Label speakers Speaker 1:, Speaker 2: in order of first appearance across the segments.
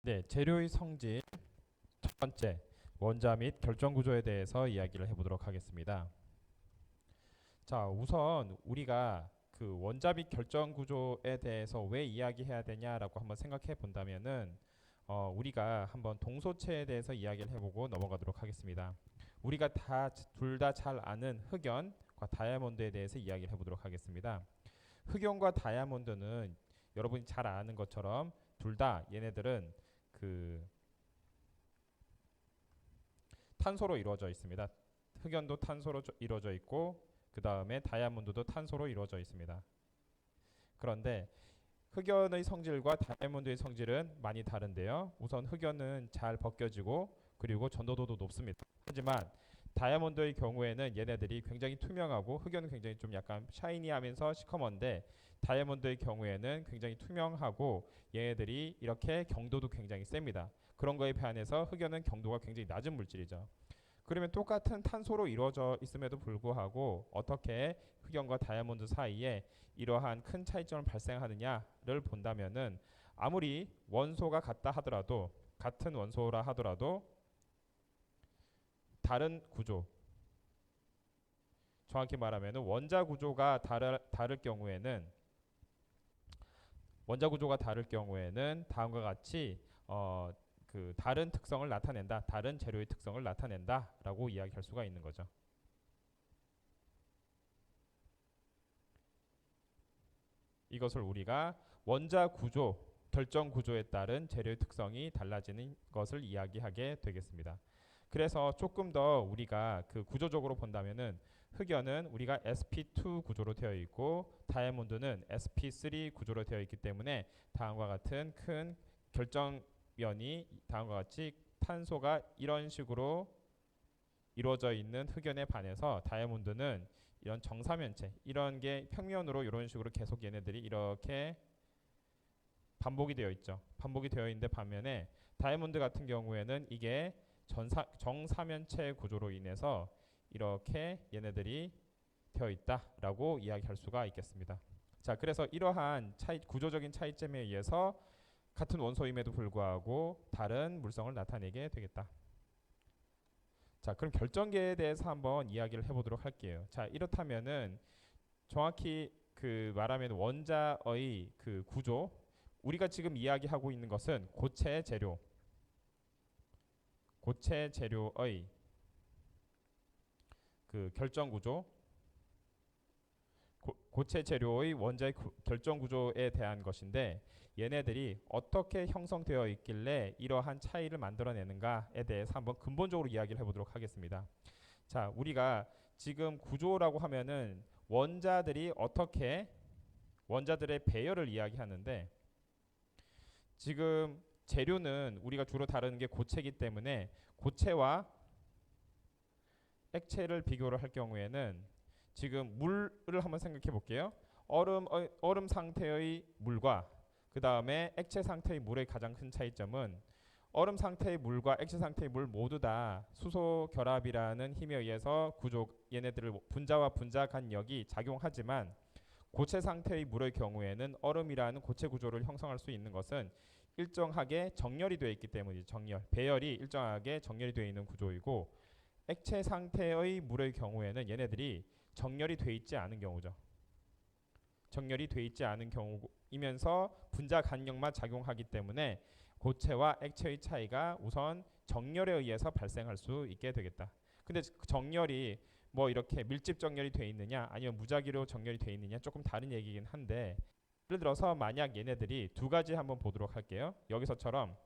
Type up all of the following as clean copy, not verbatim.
Speaker 1: 네, 재료의 성질 첫 번째, 원자 및 결정 구조에 대해서 이야기를 해보도록 하겠습니다. 자, 우선 우리가 그 원자 및 결정 구조에 대해서 왜 이야기해야 되냐라고 한번 생각해 본다면은 우리가 한번 동소체에 대해서 이야기를 해보고 넘어가도록 하겠습니다. 우리가 둘 다 잘 아는 흑연과 다이아몬드에 대해서 이야기를 해보도록 하겠습니다. 흑연과 다이아몬드는 여러분이 잘 아는 것처럼 둘 다 얘네들은 그 탄소로 이루어져 있습니다. 흑연도 탄소로 이루어져 있고 그 다음에 다이아몬드도 탄소로 이루어져 있습니다. 그런데 흑연의 성질과 다이아몬드의 성질은 많이 다른데요. 우선 흑연은 잘 벗겨지고 그리고 전도도도 높습니다. 하지만 다이아몬드의 경우에는 얘네들이 굉장히 투명하고 흑연은 굉장히 좀 약간 샤이니하면서 시커먼데 다이아몬드의 경우에는 굉장히 투명하고 얘네들이 이렇게 경도도 굉장히 셉니다. 그런 거에 비해서 흑연은 경도가 굉장히 낮은 물질이죠. 그러면 똑같은 탄소로 이루어져 있음에도 불구하고 어떻게 흑연과 다이아몬드 사이에 이러한 큰 차이점을 발생하느냐를 본다면은 아무리 원소가 같다 하더라도 같은 원소라 하더라도 다른 구조, 정확히 말하면 원자 구조가 다를 경우에는 다음과 같이 그 다른 특성을 나타낸다, 다른 재료의 특성을 나타낸다라고 이야기할 수가 있는 거죠. 이것을 우리가 원자 구조, 결정 구조에 따른 재료의 특성이 달라지는 것을 이야기하게 되겠습니다. 그래서 조금 더 우리가 그 구조적으로 본다면은 흑연은 우리가 sp2 구조로 되어 있고 다이아몬드는 sp3 구조로 되어 있기 때문에 다음과 같은 큰 결정면이 다음과 같이 탄소가 이런 식으로 이루어져 있는 흑연에 반해서 다이아몬드는 이런 정사면체 이런 게 평면으로 이런 식으로 계속 얘네들이 이렇게 반복이 되어 있죠. 반복이 되어 있는데 반면에 다이아몬드 같은 경우에는 이게 정사면체 구조로 인해서 이렇게 얘네들이 되어 있다라고 이야기할 수가 있겠습니다. 자, 그래서 이러한 구조적인 차이점에 의해서 같은 원소임에도 불구하고 다른 물성을 나타내게 되겠다. 자, 그럼 결정계에 대해서 한번 이야기를 해보도록 할게요. 자, 이렇다면은 정확히 그 말하면 원자의 그 구조, 우리가 지금 이야기하고 있는 것은 고체 재료의 그 결정 구조, 고체 재료의 원자의 결정 구조에 대한 것인데 얘네들이 어떻게 형성되어 있길래 이러한 차이를 만들어내는가에 대해서 한번 근본적으로 이야기를 해보도록 하겠습니다. 자, 우리가 지금 구조라고 하면은 원자들의 배열을 이야기하는데 지금 재료는 우리가 주로 다루는 게 고체이기 때문에 고체와 액체를 비교를 할 경우에는 지금 물을 한번 생각해 볼게요. 얼음 상태의 물과 그 다음에 액체 상태의 물의 가장 큰 차이점은 얼음 상태의 물과 액체 상태의 물 모두 다 수소 결합이라는 힘에 의해서 얘네들을 분자와 분자 간력이 작용하지만 고체 상태의 물의 경우에는 얼음이라는 고체 구조를 형성할 수 있는 것은 일정하게 정렬이 되어 있기 때문이죠. 배열이 일정하게 정렬이 되어 있는 구조이고 액체 상태의 물의 경우에는 얘네들이 정렬이 되어 있지 않은 경우죠. 정렬이 되어 있지 않은 경우이면서 분자 간력만 작용하기 때문에 고체와 액체의 차이가 우선 정렬에 의해서 발생할 수 있게 되겠다. 근데 정렬이 뭐 이렇게 밀집 정렬이 되어 있느냐 아니면 무작위로 정렬이 되어 있느냐 조금 다른 얘기긴 한데 예를 들어서 만약 얘네들이 두 가지 한번 보도록 할게요. 여기서처럼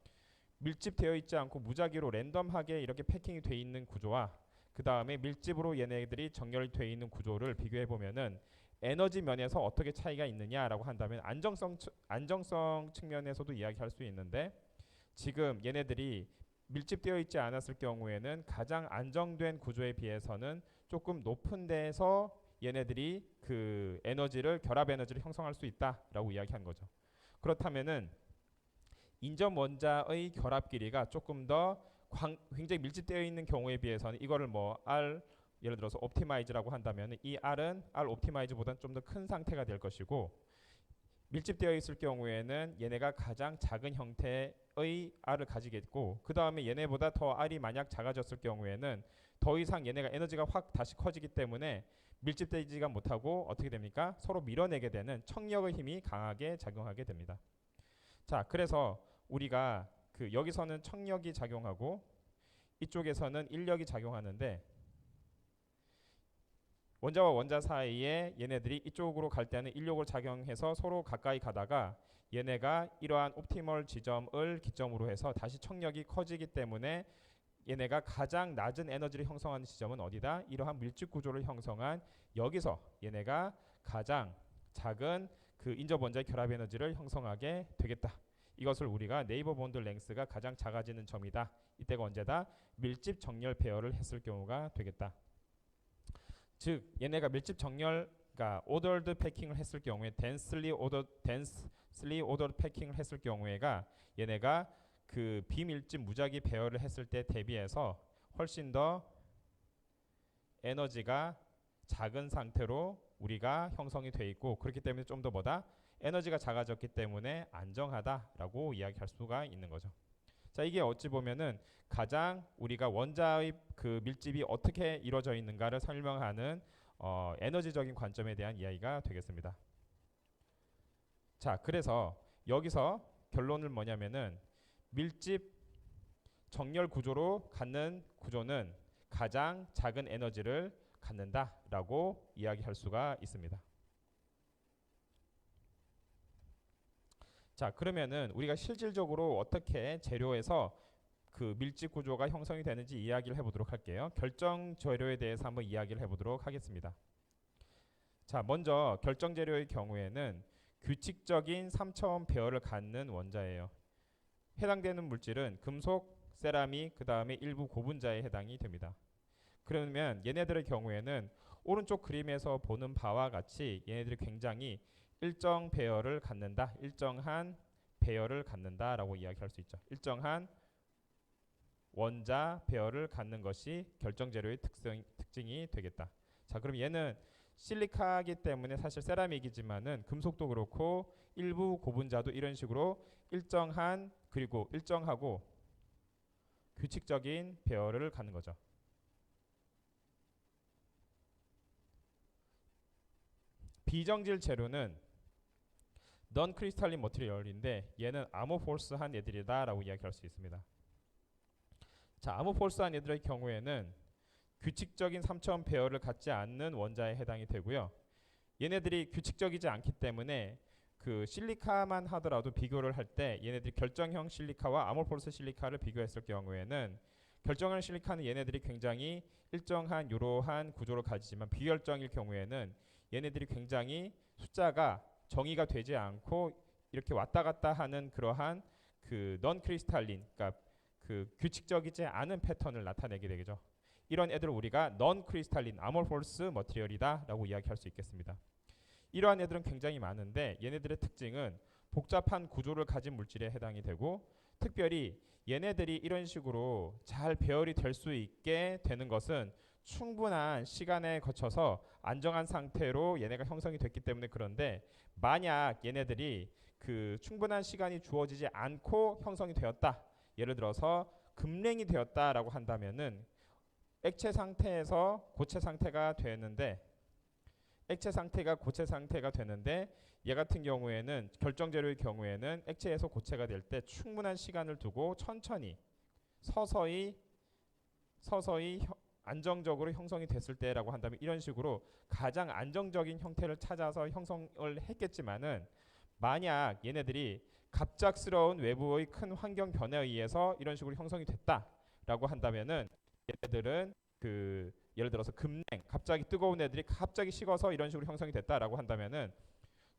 Speaker 1: 밀집되어 있지 않고 무작위로 랜덤하게 이렇게 패킹이 되어 있는 구조와 그 다음에 밀집으로 얘네들이 정렬되어 있는 구조를 비교해 보면은 에너지 면에서 어떻게 차이가 있느냐라고 한다면 안정성 측면에서도 이야기할 수 있는데 지금 얘네들이 밀집되어 있지 않았을 경우에는 가장 안정된 구조에 비해서는 조금 높은 데에서 얘네들이 그 결합 에너지를 형성할 수 있다라고 이야기한 거죠. 그렇다면은 인접 원자의 결합 길이가 조금 더 굉장히 밀집되어 있는 경우에 비해서는 이거를 뭐 R 예를 들어서 옵티마이즈라고 한다면 이 R은 R 옵티마이즈보다는 좀 더 큰 상태가 될 것이고 밀집되어 있을 경우에는 얘네가 가장 작은 형태의 R을 가지겠고, 그 다음에 얘네보다 더 R이 만약 작아졌을 경우에는 더 이상 얘네가 에너지가 확 다시 커지기 때문에 밀집되지가 못하고 어떻게 됩니까? 서로 밀어내게 되는 청력의 힘이 강하게 작용하게 됩니다. 자, 그래서 우리가 여기서는 청력이 작용하고 이쪽에서는 인력이 작용하는데, 원자와 원자 사이에 얘네들이 이쪽으로 갈 때는 인력을 작용해서 서로 가까이 가다가 얘네가 이러한 옵티멀 지점을 기점으로 해서 다시 청력이 커지기 때문에 얘네가 가장 낮은 에너지를 형성하는 지점은 어디다? 이러한 밀집 구조를 형성한 여기서 얘네가 가장 작은 인접 원자의 결합 에너지를 형성하게 되겠다. 이것을 우리가 네이버 본드 랭스가 가장 작아지는 점이다. 이때가 언제다? 밀집 정렬 배열을 했을 경우가 되겠다. 즉 얘네가 밀집 정렬, 그러니까 오더드 패킹을 했을 경우에 densely ordered 패킹을 했을 경우에가 얘네가 비밀집 무작위 배열을 했을 때 대비해서 훨씬 더 에너지가 작은 상태로 우리가 형성이 돼 있고, 그렇기 때문에 좀 더 뭐다? 에너지가 작아졌기 때문에 안정하다라고 이야기할 수가 있는 거죠. 자, 이게 어찌 보면은 가장 우리가 원자의 밀집이 어떻게 이루어져 있는가를 설명하는 에너지적인 관점에 대한 이야기가 되겠습니다. 자, 그래서 여기서 결론은 뭐냐면은 밀집 정렬 구조로 갖는 구조는 가장 작은 에너지를 갖는다라고 이야기할 수가 있습니다. 자, 그러면은 우리가 실질적으로 어떻게 재료에서 밀집 구조가 형성이 되는지 이야기를 해보도록 할게요. 결정 재료에 대해서 한번 이야기를 해보도록 하겠습니다. 자, 먼저 결정 재료의 경우에는 규칙적인 3차원 배열을 갖는 원자예요. 해당되는 물질은 금속, 세라믹, 그 다음에 일부 고분자에 해당이 됩니다. 그러면 얘네들의 경우에는 오른쪽 그림에서 보는 바와 같이 얘네들이 굉장히 일정 배열을 갖는다, 일정한 배열을 갖는다라고 이야기할 수 있죠. 일정한 원자 배열을 갖는 것이 결정 재료의 특징이 되겠다. 자, 그럼 얘는 실리카이기 때문에 사실 세라믹이지만은 금속도 그렇고 일부 고분자도 이런 식으로 일정한 그리고 일정하고 규칙적인 배열을 갖는 거죠. 비정질 재료는 non crystalline material인데 얘는 아모포스한 애들이다라고 이야기할 수 있습니다. 자, 아모포스한 애들의 경우에는 규칙적인 3차원 배열을 갖지 않는 원자에 해당이 되고요. 얘네들이 규칙적이지 않기 때문에 실리카만 하더라도 비교를 할 때 얘네들이 결정형 실리카와 아모포스 실리카를 비교했을 경우에는 결정형 실리카는 얘네들이 굉장히 일정한 이러한 구조를 가지지만 비결정일 경우에는 얘네들이 굉장히 숫자가 정의가 되지 않고 이렇게 왔다 갔다 하는 그러한 non crystalline, 그러니까 규칙적이지 않은 패턴을 나타내게 되겠죠. 이런 애들을 우리가 non crystalline amorphous material이다라고 이야기할 수 있겠습니다. 이러한 애들은 굉장히 많은데 얘네들의 특징은 복잡한 구조를 가진 물질에 해당이 되고, 특별히 얘네들이 이런 식으로 잘 배열이 될 수 있게 되는 것은 충분한 시간에 거쳐서 안정한 상태로 얘네가 형성이 됐기 때문에 그런데, 만약 얘네들이 충분한 시간이 주어지지 않고 형성이 되었다, 예를 들어서 급냉이 되었다라고 한다면은 액체 상태에서 고체 상태가 되는데, 액체 상태가 고체 상태가 되는데 얘 같은 경우에는 결정 재료의 경우에는 액체에서 고체가 될 때 충분한 시간을 두고 천천히 서서히 안정적으로 형성이 됐을 때라고 한다면 이런 식으로 가장 안정적인 형태를 찾아서 형성을 했겠지만은, 만약 얘네들이 갑작스러운 외부의 큰 환경 변화에 의해서 이런 식으로 형성이 됐다라고 한다면은 얘네들은 예를 들어서 급냉, 갑자기 뜨거운 애들이 갑자기 식어서 이런 식으로 형성이 됐다라고 한다면은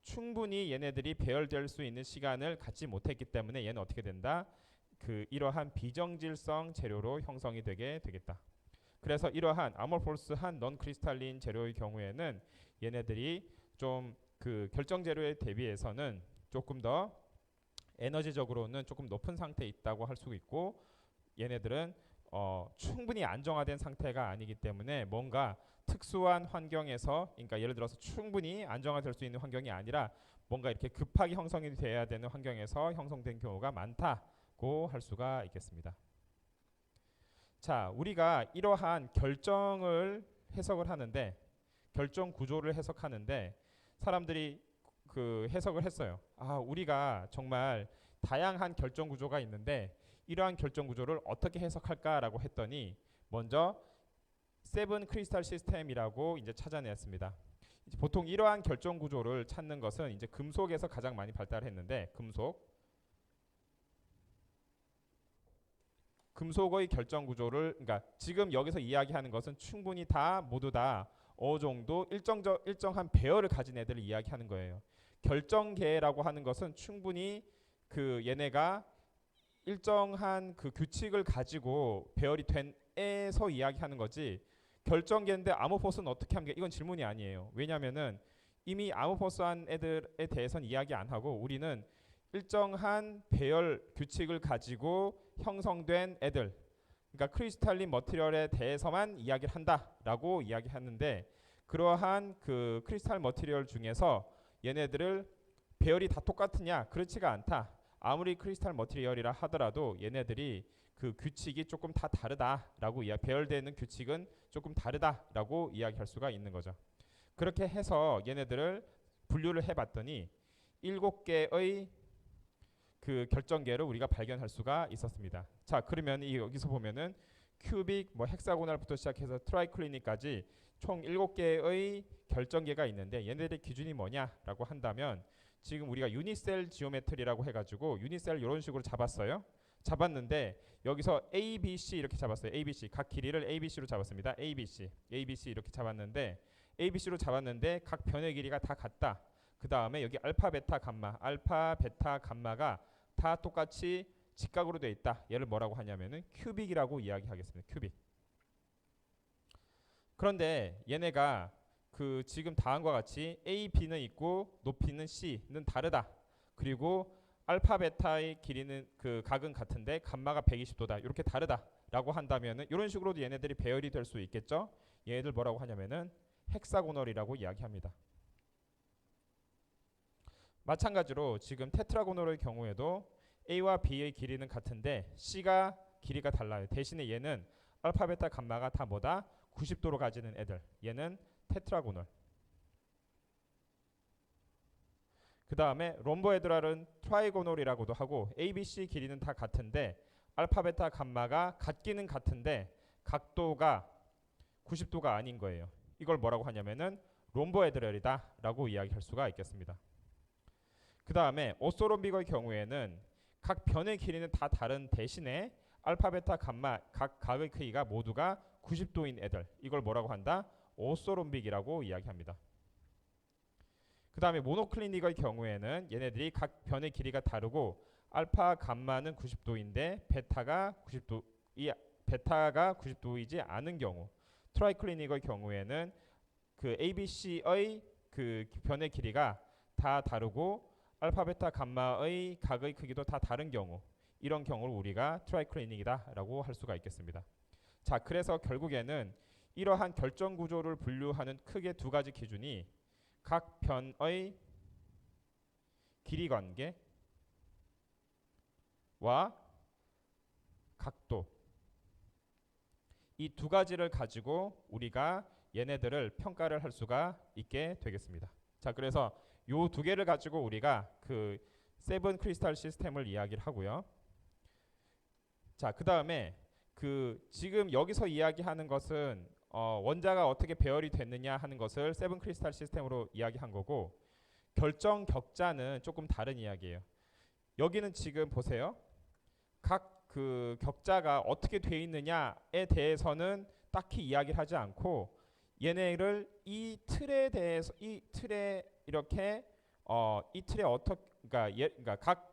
Speaker 1: 충분히 얘네들이 배열될 수 있는 시간을 갖지 못했기 때문에 얘는 어떻게 된다? 이러한 비정질성 재료로 형성이 되게 되겠다. 그래서 이러한 아모포스한 non crystalline 재료의 경우에는 얘네들이 좀 결정 재료에 대비해서는 조금 더 에너지적으로는 조금 높은 상태에 있다고 할 수 있고, 얘네들은 충분히 안정화된 상태가 아니기 때문에 뭔가 특수한 환경에서, 그러니까 예를 들어서 충분히 안정화될 수 있는 환경이 아니라 뭔가 이렇게 급하게 형성이 돼야 되는 환경에서 형성된 경우가 많다고 할 수가 있겠습니다. 자, 우리가 이러한 결정을 해석을 하는데 결정 구조를 해석하는데 사람들이 그 해석을 했어요. 아, 우리가 정말 다양한 결정 구조가 있는데 이러한 결정 구조를 어떻게 해석할까라고 했더니 먼저 세븐 크리스탈 시스템이라고 이제 찾아냈습니다. 보통 이러한 결정 구조를 찾는 것은 이제 금속에서 가장 많이 발달했는데 금속의 결정 구조를 그러니까 지금 여기서 이야기하는 것은 충분히 다 모두 다 어느 정도 일정한 배열을 가진 애들을 이야기하는 거예요. 결정계라고 하는 것은 충분히 그 얘네가 일정한 그 규칙을 가지고 배열이 된 에서 이야기하는 거지. 결정계인데 아모포스는 어떻게 합니까? 이건 질문이 아니에요. 왜냐하면은 이미 아모포스한 애들에 대해서는 이야기 안 하고 우리는 일정한 배열 규칙을 가지고 형성된 애들, 그러니까 크리스탈린 머티리얼에 대해서만 이야기를 한다라고 이야기하는데 그러한 그 크리스탈 머티리얼 중에서 얘네들을 배열이 다 똑같으냐? 그렇지가 않다. 아무리 크리스탈 머티리얼이라 하더라도 얘네들이 그 규칙이 조금 다 다르다라고 배열되는 규칙은 조금 다르다라고 이야기할 수가 있는 거죠. 그렇게 해서 얘네들을 분류를 해봤더니 7개의 그 결정계를 우리가 발견할 수가 있었습니다. 자, 그러면 여기서 보면은 큐빅, 뭐 헥사고날부터 시작해서 트라이클리닉까지 총 7개의 결정계가 있는데 얘네들의 기준이 뭐냐라고 한다면 지금 우리가 유니셀 지오메트리라고 해가지고 유니셀 이런 식으로 잡았어요. 잡았는데 여기서 A, B, C 이렇게 잡았어요. A, B, C 각 길이를 A, B, C로 잡았습니다. A, B, C, A, B, C 이렇게 잡았는데 A, B, C로 잡았는데 각 변의 길이가 다 같다. 그 다음에 여기 알파, 베타, 감마가 다 똑같이 직각으로 되어 있다. 얘를 뭐라고 하냐면은 큐빅이라고 이야기하겠습니다. 큐빅. 그런데 얘네가 그 지금 다음과 같이 A, B는 있고 높이는 C는 다르다. 그리고 알파, 베타의 길이는 그 각은 같은데 감마가 120도다. 이렇게 다르다라고 한다면은 이런 식으로도 얘네들이 배열이 될 수 있겠죠. 얘네들 뭐라고 하냐면은 헥사고널이라고 이야기합니다. 마찬가지로 지금 테트라고널의 경우에도 A와 B의 길이는 같은데 C가 길이가 달라요. 대신에 얘는 알파, 베타, 감마가 다 뭐다? 90도로 가지는 애들. 얘는 테트라고널. 그 다음에 롬보헤드랄은 트라이고널이라고도 하고 A, B, C 길이는 다 같은데 알파, 베타, 감마가 같기는 같은데 각도가 90도가 아닌 거예요. 이걸 뭐라고 하냐면은 롬보헤드랄이다 라고 이야기할 수가 있겠습니다. 그 다음에 오소롬빅의 경우에는 각 변의 길이는 다 다른 대신에 알파, 베타, 감마 각 각의 크기가 모두가 90도인 애들. 이걸 뭐라고 한다? 오소롬빅이라고 이야기합니다. 그 다음에 모노클리닉의 경우에는 얘네들이 각 변의 길이가 다르고 알파, 감마는 90도인데 베타가 90도이지 않은 경우, 트라이클리닉의 경우에는 그 ABC의 그 변의 길이가 다 다르고 알파, 베타, 감마의 각의 크기도 다 다른 경우, 이런 경우를 우리가 트라이클리닉이다라고 할 수가 있겠습니다. 자, 그래서 결국에는 이러한 결정 구조를 분류하는 크게 두 가지 기준이 각 변의 길이 관계와 각도, 이 두 가지를 가지고 우리가 얘네들을 평가를 할 수가 있게 되겠습니다. 자, 그래서 요 두 개를 가지고 우리가 그 세븐 크리스탈 시스템을 이야기를 하고요. 자, 그 다음에 그 지금 여기서 이야기하는 것은 원자가 어떻게 배열이 됐느냐 하는 것을 세븐 크리스탈 시스템으로 이야기한 거고, 결정 격자는 조금 다른 이야기예요. 여기는 지금 보세요. 각 그 격자가 어떻게 돼 있느냐에 대해서는 딱히 이야기를 하지 않고 얘네를 이 틀에 대해서 이 틀에 이렇게 이 틀에 그러니까 각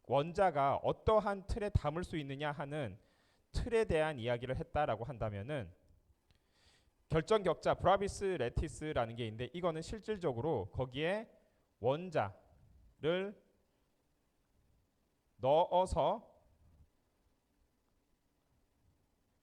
Speaker 1: 원자가 어떠한 틀에 담을 수 있느냐 하는 틀에 대한 이야기를 했다라고 한다면은 결정 격자 브라비스 레티스라는 게 있는데 이거는 실질적으로 거기에 원자를 넣어서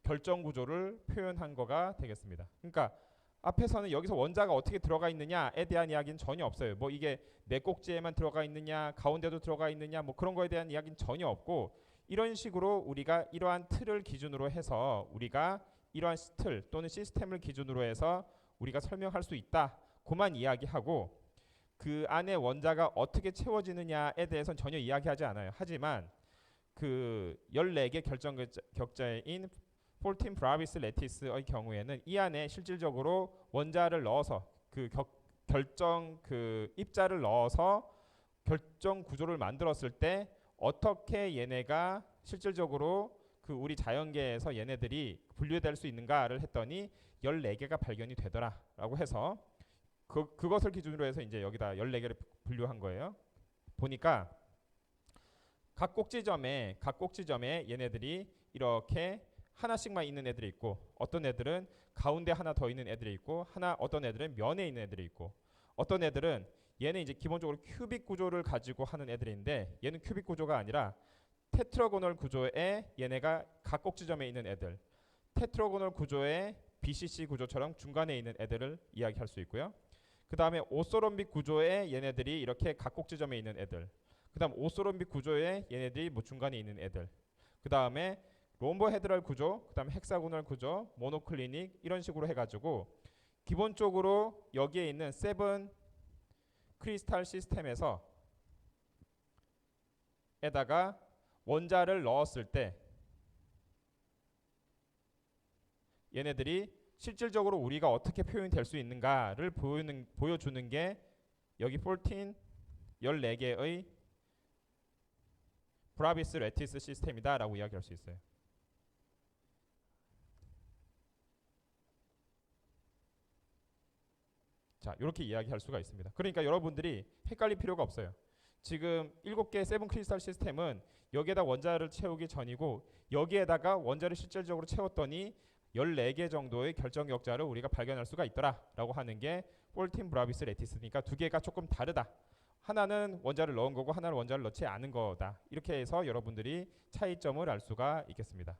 Speaker 1: 결정 구조를 표현한 거가 되겠습니다. 그러니까 앞에서는 여기서 원자가 어떻게 들어가 있느냐에 대한 이야기는 전혀 없어요. 뭐 이게 네 꼭지에만 들어가 있느냐, 가운데도 들어가 있느냐, 뭐 그런 거에 대한 이야기는 전혀 없고, 이런 식으로 우리가 이러한 틀을 기준으로 해서 우리가 이러한 틀 또는 시스템을 기준으로 해서 우리가 설명할 수 있다. 그만 이야기하고 그 안에 원자가 어떻게 채워지느냐에 대해서는 전혀 이야기하지 않아요. 하지만 그 14개 결정 격자인 14 브라비스 레티스의 경우에는 이 안에 실질적으로 원자를 넣어서 그 결정 그 입자를 넣어서 결정 구조를 만들었을 때 어떻게 얘네가 실질적으로 그 우리 자연계에서 얘네들이 분류될 수 있는가를 했더니 14개가 발견이 되더라라고 해서 그것을 기준으로 해서 이제 여기다 14개를 분류한 거예요. 보니까 각 꼭지점에 얘네들이 이렇게 하나씩만 있는 애들이 있고, 어떤 애들은 가운데 하나 더 있는 애들이 있고, 어떤 애들은 면에 있는 애들이 있고, 어떤 애들은 얘는 이제 기본적으로 큐빅 구조를 가지고 하는 애들인데 얘는 큐빅 구조가 아니라 테트라고널 구조에 얘네가 각 꼭지점에 있는 애들, 테트라고널 구조의 BCC 구조처럼 중간에 있는 애들을 이야기할 수 있고요. 그 다음에 오소롬빅 구조에 얘네들이 이렇게 각 꼭지점에 있는 애들, 그 다음 오소롬빅 구조에 얘네들이 뭐 중간에 있는 애들, 그 다음에 롬보헤드럴 구조, 그 다음에 헥사고널 구조, 모노클리닉 이런 식으로 해가지고 기본적으로 여기에 있는 세븐 크리스탈 시스템에서 에다가 원자를 넣었을 때 얘네들이 실질적으로 우리가 어떻게 표현이 될 수 있는가를 보여주는 게 여기 14개의 브라비스 레티스 시스템이다 라고 이야기할 수 있어요. 자, 이렇게 이야기할 수가 있습니다. 그러니까 여러분들이 헷갈릴 필요가 없어요. 지금 7개의 세븐 크리스탈 시스템은 여기에다 원자를 채우기 전이고, 여기에다가 원자를 실질적으로 채웠더니 14개 정도의 결정격자를 우리가 발견할 수가 있더라라고 하는 게 14 브라비스 레티스니까 두 개가 조금 다르다. 하나는 원자를 넣은 거고 하나는 원자를 넣지 않은 거다. 이렇게 해서 여러분들이 차이점을 알 수가 있겠습니다.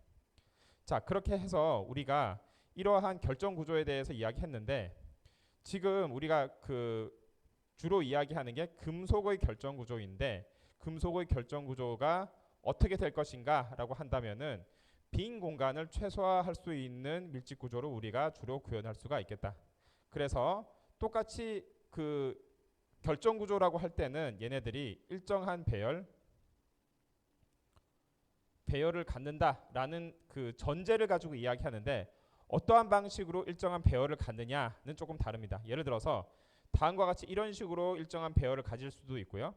Speaker 1: 자, 그렇게 해서 우리가 이러한 결정 구조에 대해서 이야기했는데, 지금 우리가 그 주로 이야기하는 게 금속의 결정 구조인데, 금속의 결정 구조가 어떻게 될 것인가라고 한다면은 빈 공간을 최소화할 수 있는 밀집 구조를 우리가 주로 구현할 수가 있겠다. 그래서 똑같이 그 결정 구조라고 할 때는 얘네들이 일정한 배열을 갖는다라는 그 전제를 가지고 이야기하는데, 어떠한 방식으로 일정한 배열을 갖느냐는 조금 다릅니다. 예를 들어서 다음과 같이 이런 식으로 일정한 배열을 가질 수도 있고요.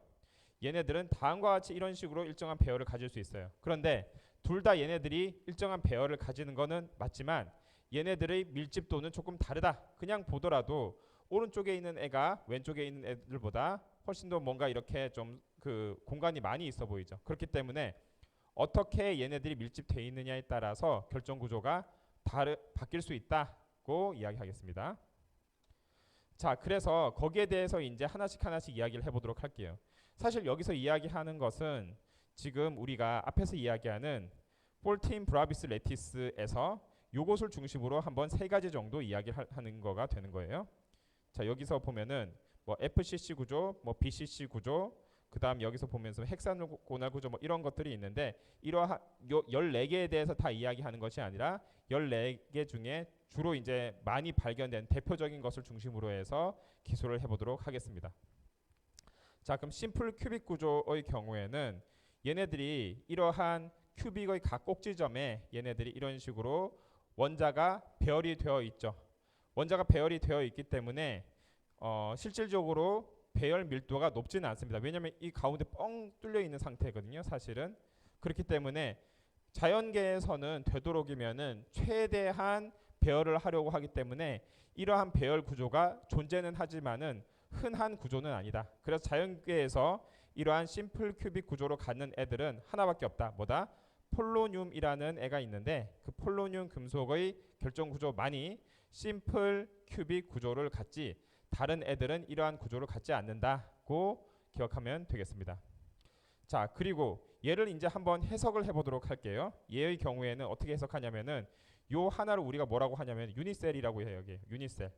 Speaker 1: 얘네들은 다음과 같이 이런 식으로 일정한 배열을 가질 수 있어요. 그런데 둘 다 얘네들이 일정한 배열을 가지는 거는 맞지만 얘네들의 밀집도는 조금 다르다. 그냥 보더라도 오른쪽에 있는 애가 왼쪽에 있는 애들보다 훨씬 더 뭔가 이렇게 좀 그 공간이 많이 있어 보이죠. 그렇기 때문에 어떻게 얘네들이 밀집되어 있느냐에 따라서 결정 구조가 바뀔 수 있다고 이야기하겠습니다. 자, 그래서 거기에 대해서 이제 하나씩 이야기를 해보도록 할게요. 사실 여기서 이야기하는 것은 지금 우리가 앞에서 이야기하는 14 브라비스 레티스에서 요것을 중심으로 한번 3가지 정도 이야기하는 거가 되는 거예요. 자, 여기서 보면은 뭐 FCC 구조, 뭐 BCC 구조, 그 다음 여기서 보면서 헥사고널 구조 뭐 이런 것들이 있는데, 이러한 14개에 대해서 다 이야기하는 것이 아니라 14개 중에 주로 이제 많이 발견된 대표적인 것을 중심으로 해서 기술을 해보도록 하겠습니다. 자, 그럼 심플 큐빅 구조의 경우에는 얘네들이 이러한 큐빅의 각 꼭지점에 얘네들이 이런 식으로 원자가 배열이 되어 있죠. 원자가 배열이 되어 있기 때문에 실질적으로 배열 밀도가 높지는 않습니다. 왜냐하면 이 가운데 뻥 뚫려 있는 상태거든요. 사실은 그렇기 때문에 자연계에서는 되도록이면은 최대한 배열을 하려고 하기 때문에 이러한 배열 구조가 존재는 하지만은 흔한 구조는 아니다. 그래서 자연계에서 이러한 심플 큐빅 구조로 갖는 애들은 하나밖에 없다. 뭐다? 폴로늄이라는 애가 있는데 그 폴로늄 금속의 결정 구조만이 심플 큐빅 구조를 갖지 다른 애들은 이러한 구조를 갖지 않는다고 기억하면 되겠습니다. 자, 그리고 얘를 이제 한번 해석을 해보도록 할게요. 얘의 경우에는 어떻게 해석하냐면은 요 하나를 우리가 뭐라고 하냐면 유니셀이라고 해요. 여기 유니셀.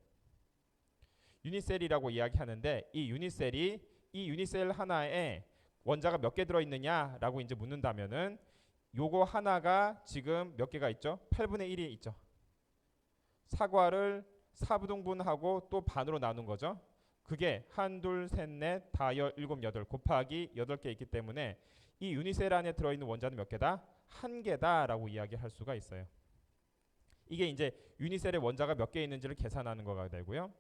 Speaker 1: 유니셀이라고 이야기하는데 이 유니셀 하나에 원자가 몇 개 들어있느냐라고 이제 묻는다면은 요거 하나가 지금 몇 개가 있죠? 8분의 1이 있죠. 사과를 4부등분하고 또 반으로 나눈 거죠. 그게 1, 2, 3, 4, 5, 6, 7 곱하기 8개 있기 때문에 이 유니셀 안에 들어있는 원자는 몇 개다? 1개다라고 이야기할 수가 있어요. 이게 이제 유니셀의 원자가 몇 개 있는지를 계산하는 거가 되고요.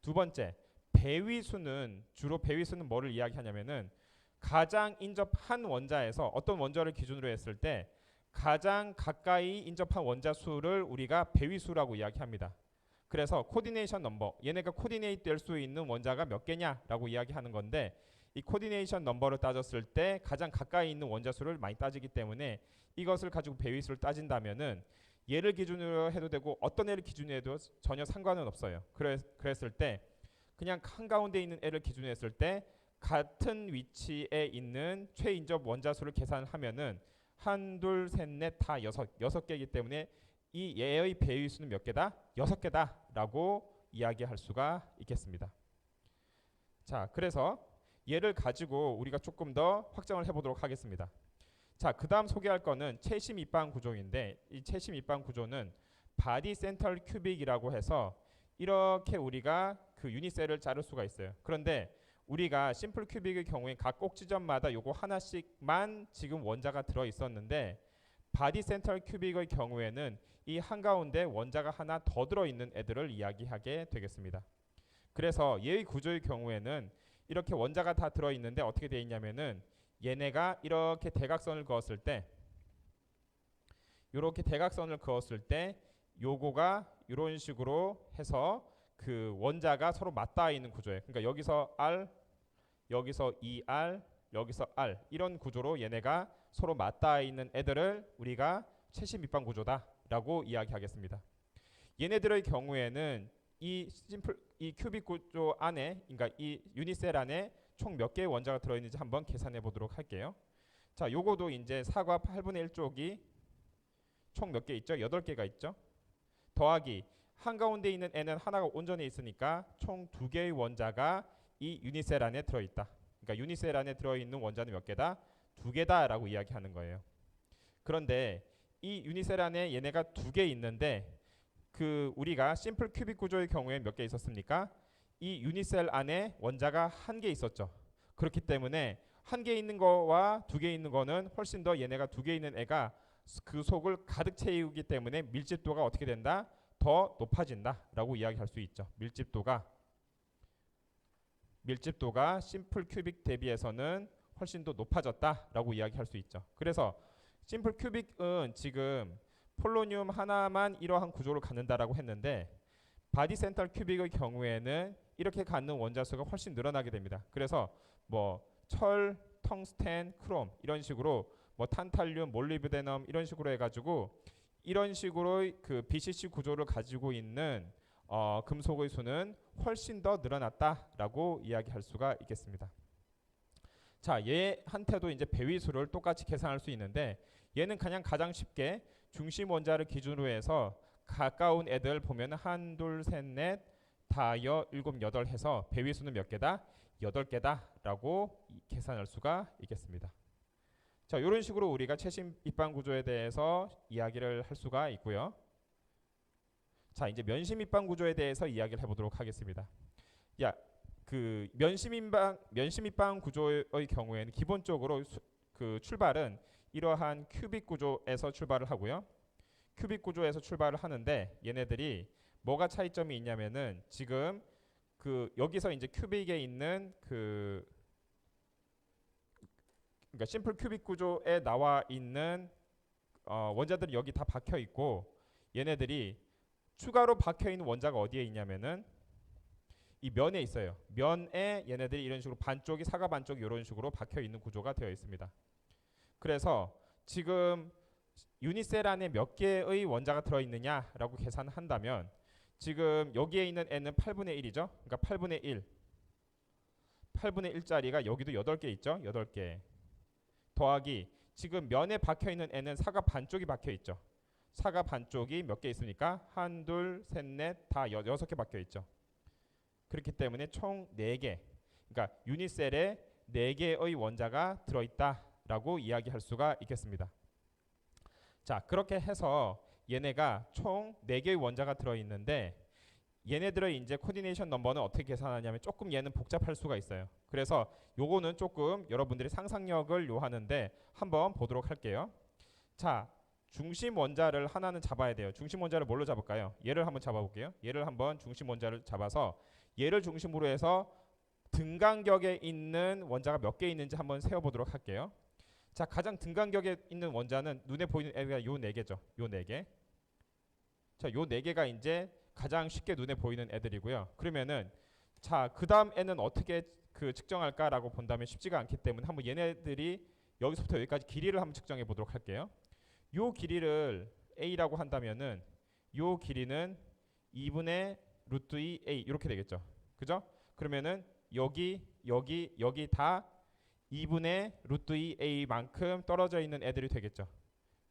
Speaker 1: 두 번째, 배위수는 주로 배위수는 뭐를 이야기하냐면은 가장 인접한 원자에서 어떤 원자를 기준으로 했을 때 가장 가까이 인접한 원자 수를 우리가 배위수라고 이야기합니다. 그래서 코디네이션 넘버, 얘네가 코디네이트 될 수 있는 원자가 몇 개냐라고 이야기하는 건데 이 코디네이션 넘버를 따졌을 때 가장 가까이 있는 원자 수를 많이 따지기 때문에 이것을 가지고 배위수를 따진다면은 얘를 기준으로 해도 되고 어떤 애를 기준으로 해도 전혀 상관은 없어요. 그랬을 때 그냥 한가운데 있는 애를 기준으로 했을 때 같은 위치에 있는 최인접 원자 수를 계산하면은 1, 2, 3, 4, 다 6개이기 때문에 이 얘의 배위수는 몇 개다? 6개다라고 이야기할 수가 있겠습니다. 자, 그래서 얘를 가지고 우리가 조금 더 확장을 해보도록 하겠습니다. 자, 그 다음 소개할 거는 최심 입방 구조인데 이 최심 입방 구조는 바디 센터 큐빅이라고 해서 이렇게 우리가 그 유니셀을 자를 수가 있어요. 그런데 우리가 심플 큐빅의 경우에 각 꼭지점마다 요거 하나씩만 지금 원자가 들어 있었는데 바디 센터 큐빅의 경우에는 이 한가운데 원자가 하나 더 들어 있는 애들을 이야기하게 되겠습니다. 그래서 얘의 구조의 경우에는 이렇게 원자가 다 들어 있는데 어떻게 되어 있냐면은 얘네가 이렇게 대각선을 그었을 때 이렇게 대각선을 그었을 때 요거가 이런 식으로 해서 그 원자가 서로 맞닿아 있는 구조예요. 그러니까 여기서 R, 여기서 2R, 여기서 R 이런 구조로 얘네가 서로 맞닿아 있는 애들을 우리가 최심 입방 구조다라고 이야기하겠습니다. 얘네들의 경우에는 이 큐빅 구조 안에, 그러니까 이 유니셀 안에 총 몇 개의 원자가 들어 있는지 한번 계산해 보도록 할게요. 자, 요거도 이제 사과 8분의 1쪽이 총 몇 개 있죠? 8개가 있죠. 더하기 한가운데 있는 N은 하나가 온전히 있으니까 총 2개의 원자가 이 유니셀 안에 들어 있다. 그러니까 유니셀 안에 들어 있는 원자는 몇 개다? 2개다라고 이야기하는 거예요. 그런데 이 유니셀 안에 얘네가 2개 있는데 그 우리가 심플 큐빅 구조의 경우에 몇 개 있었습니까? 이 유니셀 안에 원자가 1개 있었죠. 그렇기 때문에 1개 있는 거와 2개 있는 거는 훨씬 더 얘네가 2개 있는 애가 그 속을 가득 채우기 때문에 밀집도가 어떻게 된다? 더 높아진다라고 이야기할 수 있죠. 밀집도가 심플 큐빅 대비해서는 훨씬 더 높아졌다라고 이야기할 수 있죠. 그래서 심플 큐빅은 지금 폴로늄 하나만 이러한 구조를 갖는다라고 했는데 바디 센터 큐빅의 경우에는 이렇게 갖는 원자 수가 훨씬 늘어나게 됩니다. 그래서 뭐 철, 텅스텐, 크롬 이런 식으로 뭐 탄탈륨, 몰리브데넘 이런 식으로 해가지고 이런 식으로 그 BCC 구조를 가지고 있는 금속의 수는 훨씬 더 늘어났다라고 이야기할 수가 있겠습니다. 자, 얘한테도 이제 배위수를 똑같이 계산할 수 있는데 얘는 그냥 가장 쉽게 중심 원자를 기준으로 해서 가까운 애들 보면 1, 2, 3, 4, 5, 6, 8 해서 배위수는 몇 개다? 8개다라고 계산할 수가 있겠습니다. 자, 이런 식으로 우리가 최심 입방 구조에 대해서 이야기를 할 수가 있고요. 자, 이제 면심 입방 구조에 대해서 이야기를 해보도록 하겠습니다. 그 면심 입방 구조의 경우에는 기본적으로 그 출발은 이러한 큐빅 구조에서 출발을 하고요. 큐빅 구조에서 출발을 하는데 얘네들이 뭐가 차이점이 있냐면은 지금 그 여기서 이제 큐빅에 있는 그러니까 심플 큐빅 구조에 나와 있는 원자들이 여기 다 박혀 있고 얘네들이 추가로 박혀 있는 원자가 어디에 있냐면은 이 면에 있어요. 면에 얘네들이 이런 식으로 반쪽이 사과 반쪽이 이런 식으로 박혀 있는 구조가 되어 있습니다. 그래서 지금 유니셀 안에 몇 개의 원자가 들어 있느냐라고 계산한다면 지금 여기에 있는 N은 8분의 1이죠. 그러니까 8분의 1짜리가 여기도 8개 있죠. 8개. 더하기 지금 면에 박혀 있는 N은 사과 반쪽이 박혀 있죠. 사과 반쪽이 몇 개 있습니까? 1, 2, 3, 4, 다 6개 박혀 있죠. 그렇기 때문에 총 4개, 그러니까 유니셀에 4개의 원자가 들어있다라고 이야기할 수가 있겠습니다. 자, 그렇게 해서 얘네가 총 4개의 원자가 들어있는데 얘네들의 이제 코디네이션 넘버는 어떻게 계산하냐면 조금 얘는 복잡할 수가 있어요. 그래서 요거는 조금 여러분들이 상상력을 요하는데 한번 보도록 할게요. 자, 중심 원자를 하나는 잡아야 돼요. 중심 원자를 뭘로 잡을까요? 얘를 한번 잡아볼게요. 얘를 한번 중심 원자를 잡아서 얘를 중심으로 해서 등간격에 있는 원자가 몇 개 있는지 한번 세어보도록 할게요. 자, 가장 등간격에 있는 원자는 눈에 보이는 애가 요 4개죠. 요 4개. 자, 요 4개가 이제 가장 쉽게 눈에 보이는 애들이고요. 그러면은 자, 그다음 애는 어떻게 측정할까라고 본다면 쉽지가 않기 때문에 한번 얘네들이 여기서부터 여기까지 길이를 한번 측정해 보도록 할게요. 요 길이를 a라고 한다면은 요 길이는 2분의 루트 2a 이렇게 되겠죠. 그죠? 그러면은 여기 다 2분의 루트 2a만큼 떨어져 있는 애들이 되겠죠.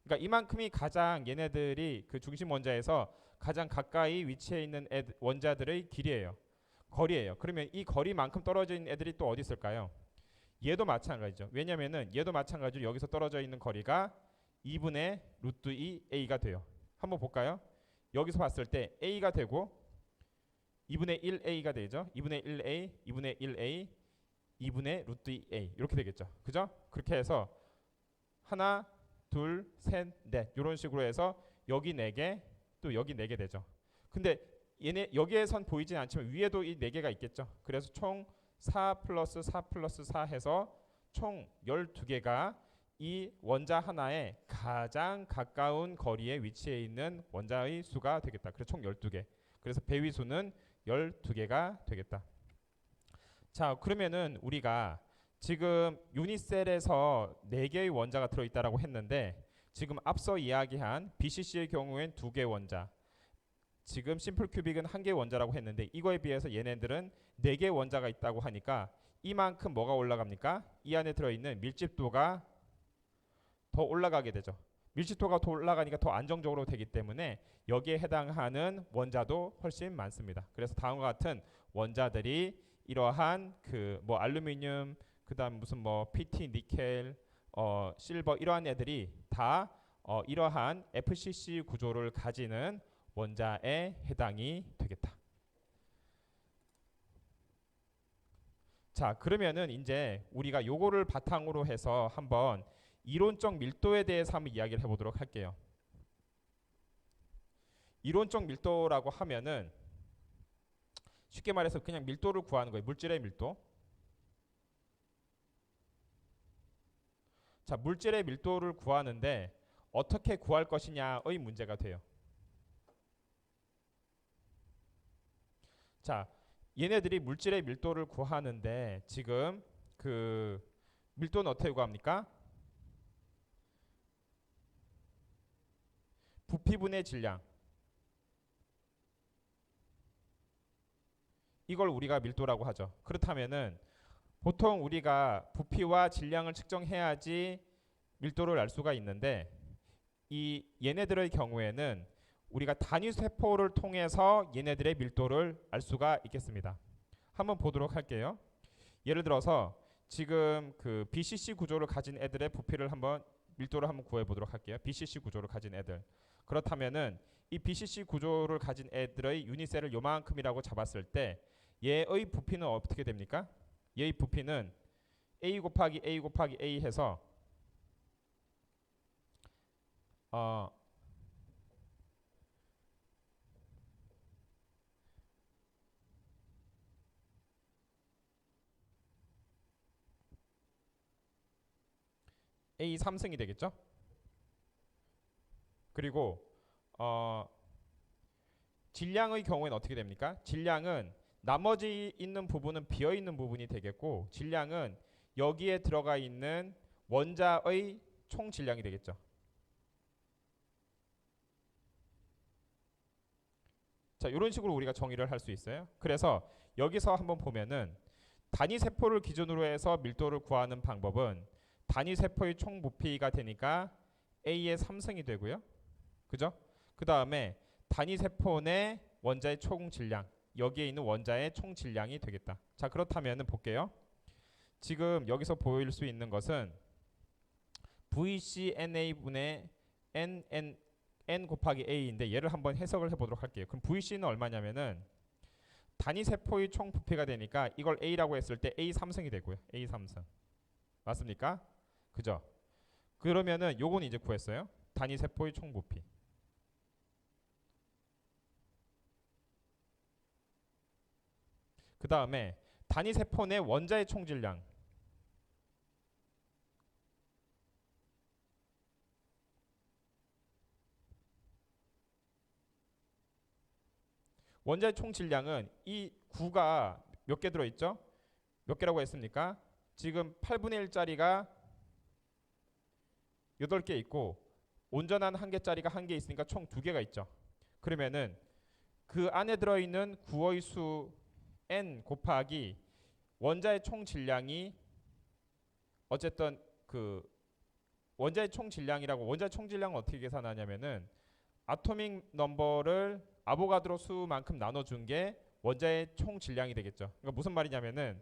Speaker 1: 그러니까 이만큼이 가장 얘네들이 그 중심 원자에서 가장 가까이 위치해 있는 원자들의 길이에요. 거리예요. 그러면 이 거리만큼 떨어져 있는 애들이 또 어디 있을까요? 얘도 마찬가지죠. 왜냐면은 얘도 마찬가지로 여기서 떨어져 있는 거리가 2분의 루트 2a가 돼요. 한번 볼까요? 여기서 봤을 때 a가 되고 2분의 1a가 되죠. 2분의 1a, 2분의 1a, 2분의 루트 2a 이렇게 되겠죠. 그죠? 그렇게 해서 하나, 둘, 셋, 넷 이런 식으로 해서 여기 4개, 또 여기 4개 되죠. 근데 얘네 여기에선 보이진 않지만 위에도 이 4개가 있겠죠. 그래서 총 4 플러스 4 플러스 4 해서 총 12개가 이 원자 하나에 가장 가까운 거리에 위치해 있는 원자의 수가 되겠다. 그래서 총 12개. 그래서 배위수는 12개가 되겠다. 자, 그러면은 우리가 지금 유니셀에서 4개의 원자가 들어있다라고 했는데 지금 앞서 이야기한 BCC의 경우엔 2개 원자, 지금 심플 큐빅은 1개 원자라고 했는데 이거에 비해서 얘네들은 4개 원자가 있다고 하니까 이만큼 뭐가 올라갑니까? 이 안에 들어있는 밀집도가 더 올라가게 되죠. 밀집도가 더 올라가니까 더 안정적으로 되기 때문에 여기에 해당하는 원자도 훨씬 많습니다. 그래서 다음과 같은 원자들이 이러한 뭐 알루미늄, 그다음 무슨 뭐 PT, 니켈, 실버 이러한 애들이 다 이러한 FCC 구조를 가지는 원자에 해당이 되겠다. 자, 그러면은 이제 우리가 요거를 바탕으로 해서 한번 이론적 밀도에 대해서 한번 이야기를 해보도록 할게요. 이론적 밀도라고 하면은 쉽게 말해서 그냥 밀도를 구하는 거예요. 물질의 밀도. 자, 물질의 밀도를 구하는데 어떻게 구할 것이냐의 문제가 돼요. 자, 얘네들이 물질의 밀도를 구하는데 지금 그 밀도는 어떻게 구합니까? 부피분의 질량. 이걸 우리가 밀도라고 하죠. 그렇다면은 보통 우리가 부피와 질량을 측정해야지 밀도를 알 수가 있는데 이 얘네들의 경우에는 우리가 단위 세포를 통해서 얘네들의 밀도를 알 수가 있겠습니다. 한번 보도록 할게요. 예를 들어서 지금 그 BCC 구조를 가진 애들의 부피를 한번 밀도를 한번 구해 보도록 할게요. BCC 구조를 가진 애들. 그렇다면은 이 BCC 구조를 가진 애들의 유니셀을 요만큼이라고 잡았을 때 얘의 부피는 어떻게 됩니까? 얘의 부피는 A 곱하기 A 곱하기 A 해서 A 3승이 되겠죠? 그리고 질량의 경우에는 어떻게 됩니까? 질량은 나머지 있는 부분은 비어 있는 부분이 되겠고 질량은 여기에 들어가 있는 원자의 총 질량이 되겠죠. 자, 이런 식으로 우리가 정의를 할 수 있어요. 그래서 여기서 한번 보면은 단위 세포를 기준으로 해서 밀도를 구하는 방법은 단위 세포의 총 부피가 되니까 A의 3승이 되고요. 그죠? 그 다음에 단위 세포 내 원자의 총 질량 여기에 있는 원자의 총 질량이 되겠다. 자, 그렇다면 볼게요. 지금 여기서 보일 수 있는 것은 VCNA 분의 N 곱하기 A인데 얘를 한번 해석을 해보도록 할게요. 그럼 VC는 얼마냐면은 단위 세포의 총 부피가 되니까 이걸 A라고 했을 때 A 삼성이 되고요. A 삼성 맞습니까? 그죠? 그러면은 요건 이제 구했어요. 단위 세포의 총 부피. 그 다음에 단위 세포 내 원자의 총 질량. 원자의 총 질량은 이 구가 몇 개 들어있죠? 몇 개라고 했습니까? 지금 8분의 1짜리가 8개 있고 온전한 한 개짜리가 한 개 있으니까 총 2개가 있죠. 그러면은 그 안에 들어있는 구의 수 n 곱하기 원자의 총 질량이 어쨌든 그 원자의 총 질량이라고 원자의 총 질량은 어떻게 계산하냐면은 아토믹 넘버를 아보가드로 수만큼 나눠준 게 원자의 총 질량이 되겠죠. 그러니까 무슨 말이냐면은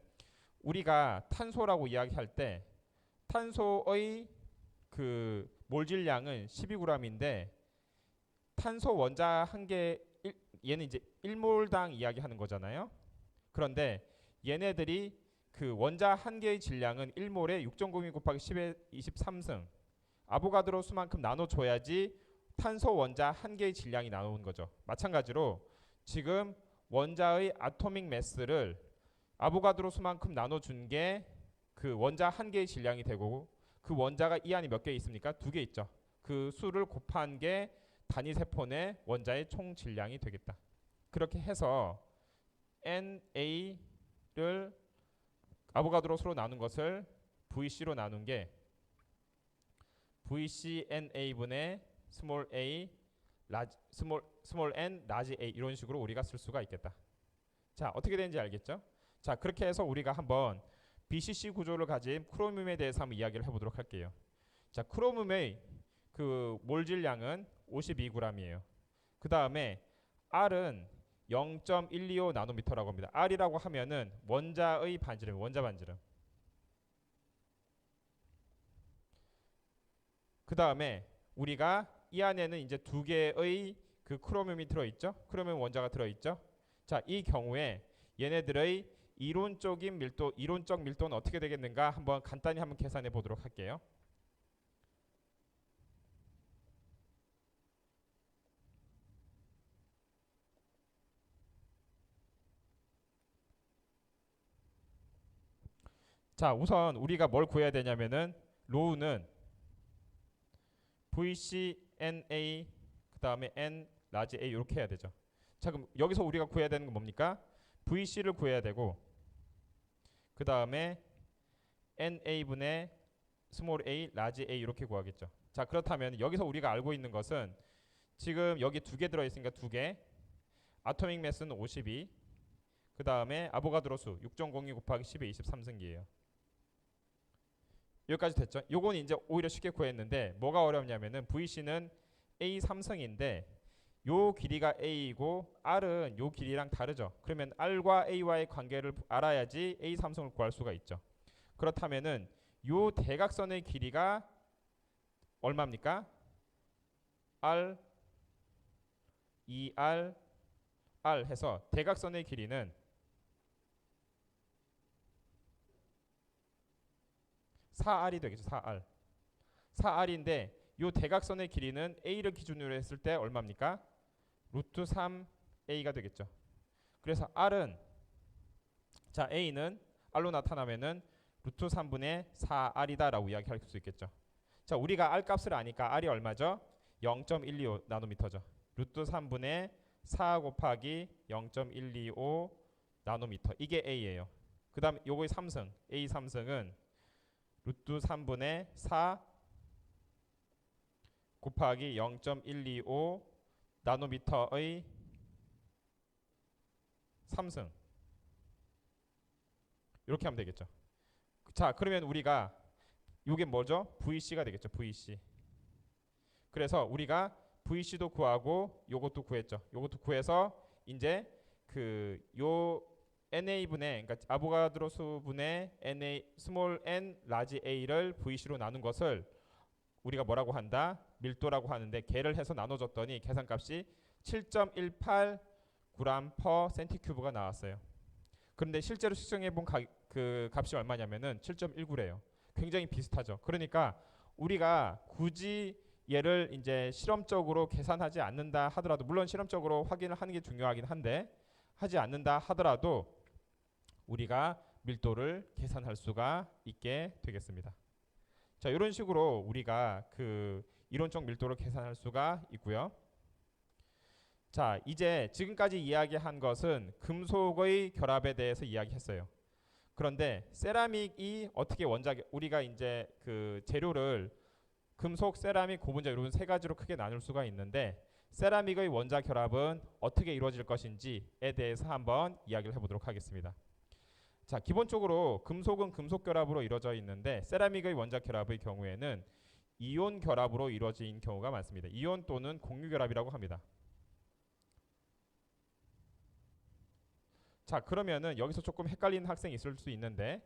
Speaker 1: 우리가 탄소라고 이야기할 때 탄소의 그 몰질량은 12g인데 탄소 원자 한 개 얘는 이제 1몰당 이야기하는 거잖아요. 그런데 얘네들이 그 원자 한 개의 질량은 1몰에 6.02 곱하기 10의 23승 아보가드로 수만큼 나눠줘야지 탄소 원자 한 개의 질량이 나오는 거죠. 마찬가지로 지금 원자의 아토믹 매스를 아보가드로 수만큼 나눠준 게 그 원자 한 개의 질량이 되고 그 원자가 이 안에 몇 개 있습니까? 2개 있죠. 그 수를 곱한 게 단위 세포 내 원자의 총 질량이 되겠다. 그렇게 해서 NA를 아보가드로 수로 나눈 것을 VC로 나눈 게 VCNA분의 스몰 a, 스몰 n, 라지 a 이런 식으로 우리가 쓸 수가 있겠다. 자, 어떻게 되는지 알겠죠? 자, 그렇게 해서 우리가 한번 BCC 구조를 가진 크로뮴에 대해서 한번 이야기를 해보도록 할게요. 자, 크로뮴의 그 몰질량은 52g이에요. 그 다음에 R은 0.125 나노미터라고 합니다. R이라고 하면은 원자의 반지름, 원자 반지름. 그 다음에 우리가 이 안에는 이제 2개의 그 크로뮴이 들어있죠. 크로뮴 원자가 들어있죠. 자, 이 경우에 얘네들의 이론적 밀도는 어떻게 되겠는가 한번 간단히 한번 계산해 보도록 할게요. 자, 우선 우리가 뭘 구해야 되냐면은 로우는 VCNA 그 다음에 N 라지 A 이렇게 해야 되죠. 자, 그럼 여기서 우리가 구해야 되는 건 뭡니까? VC를 구해야 되고 그 다음에 NA분의 스몰 a, 라지 a 이렇게 구하겠죠. 자, 그렇다면 여기서 우리가 알고 있는 것은 지금 여기 2개 들어있으니까 2개 아토믹 매스는 52 그 다음에 아보가드로 수 6.02 곱하기 10의 23승기예요. 여기까지 됐죠. 요건 이제 오히려 쉽게 구했는데 뭐가 어렵냐면은 VC는 A 삼성인데 요 길이가 A이고 R은 요 길이랑 다르죠. 그러면 R과 A와의 관계를 알아야지 A 삼성을 구할 수가 있죠. 그렇다면은 요 대각선의 길이가 얼마입니까? R, 2R, R 해서 대각선의 길이는 4R이 되겠죠. 4R. 4R인데 요 대각선의 길이는 A를 기준으로 했을 때 얼마입니까? 루트 3A가 되겠죠. 그래서 R은 자 A는 R로 나타나면은 루트 3분의 4R이다 라고 이야기할 수 있겠죠. 자, 우리가 R 값을 아니까 R이 얼마죠? 0.125 나노미터죠. 루트 3분의 4 곱하기 0.125 나노미터 이게 A예요. 그 다음에 요거의 3승 A 3승은 루트 3분의 4 곱하기 0.125 나노미터의 3승 이렇게 하면 되겠죠. 자, 그러면 우리가 이게 뭐죠? VC가 되겠죠. VC. 그래서 우리가 VC도 구하고 요것도 구했죠. 요것도 구해서 이제 요 NA분의 그러니까 아보가드로 수분의 NA 스몰 n 라지 A를 VC로 나눈 것을 우리가 뭐라고 한다? 밀도라고 하는데 개를 해서 나눠줬더니 계산값이 7.18 g/cm3가 나왔어요. 그런데 실제로 측정해 본 그 값이 얼마냐면은 7.19래요. 굉장히 비슷하죠. 그러니까 우리가 굳이 얘를 이제 실험적으로 계산하지 않는다 하더라도, 물론 실험적으로 확인을 하는 게 중요하긴 한데 하지 않는다 하더라도 우리가 밀도를 계산할 수가 있게 되겠습니다. 자, 이런 식으로 우리가 그 이론적 밀도를 계산할 수가 있고요. 자, 이제 지금까지 이야기한 것은 금속의 결합에 대해서 이야기했어요. 그런데 세라믹이 어떻게 우리가 이제 그 재료를 금속, 세라믹, 고분자 이런 세 가지로 크게 나눌 수가 있는데 세라믹의 원자 결합은 어떻게 이루어질 것인지에 대해서 한번 이야기를 해보도록 하겠습니다. 자, 기본적으로 금속은 금속 결합으로 이루어져 있는데 세라믹의 원자 결합의 경우에는 이온 결합으로 이루어진 경우가 많습니다. 이온 또는 공유 결합이라고 합니다. 자, 그러면은 여기서 조금 헷갈리는 학생이 있을 수 있는데